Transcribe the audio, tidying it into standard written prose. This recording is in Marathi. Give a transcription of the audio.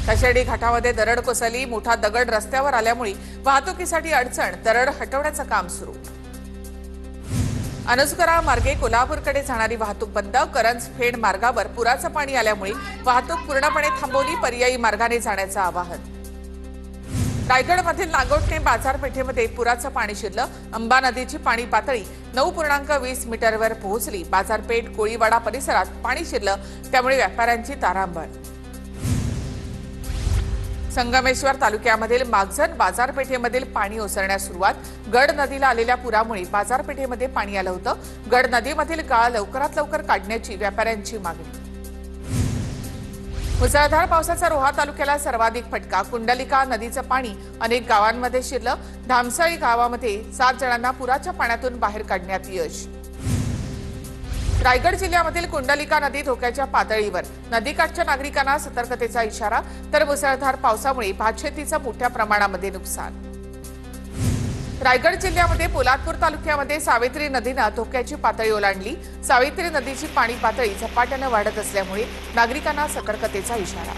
कशेडी घाटामध्ये दरड कोसळली, मोठा दगड रस्त्यावर आल्यामुळे वाहतुकीसाठी अडचण, दरड हटवण्याचं काम सुरू। अनुस्करा मार्गे कोल्हापूरकडे जाणारी वाहतूक बंद, करंज-फेड मार्गावर पुराचं पाणी आल्यामुळे वाहतूक पूर्णपणे थांबवली, पर्यायी मार्गाने जाण्याचं आवाहन। रायगडमधील नागोठणे बाजारपेठेमध्ये पुराचं पाणी शिरलं, अंबा नदीची पाणी पातळी 9.20 मीटरवर पोहोचली, बाजारपेठ कोळीवाडा परिसरात पाणी शिरलं, त्यामुळे व्यापाऱ्यांची तारांबळ। संगमेश्वर तालुक्यामधील मागझण बाजारपेठेमधील पाणी ओसरण्यास सुरुवात, गड नदीला आलेल्या पुरामुळे बाजारपेठेमध्ये पाणी आलं होतं, गड नदीमधील गाळ लवकरात लवकर काढण्याची व्यापाऱ्यांची मागणी। मुसळधार पावसाचा रोहा तालुक्याला सर्वाधिक फटका, कुंडलिका नदीचं पाणी अनेक गावांमध्ये शिरलं, धामसळी गावामध्ये 7 जणांना पुराच्या पाण्यातून बाहेर काढण्यात यश। रायगड जिल्ह्यामधील कुंडलिका नदी धोक्याच्या पातळीवर, नदीकाठच्या नागरिकांना सतर्कतेचा इशारा, तर मुसळधार पावसामुळे भातशेतीचं मोठ्या प्रमाणामध्ये नुकसान। रायगड जिल्ह्यामध्ये पोलादपूर तालुक्यामध्ये सावित्री नदीनं धोक्याची पातळी ओलांडली, सावित्री नदीची पाणी पातळी झपाट्याने वाढत असल्यामुळे नागरिकांना सतर्कतेचा इशारा।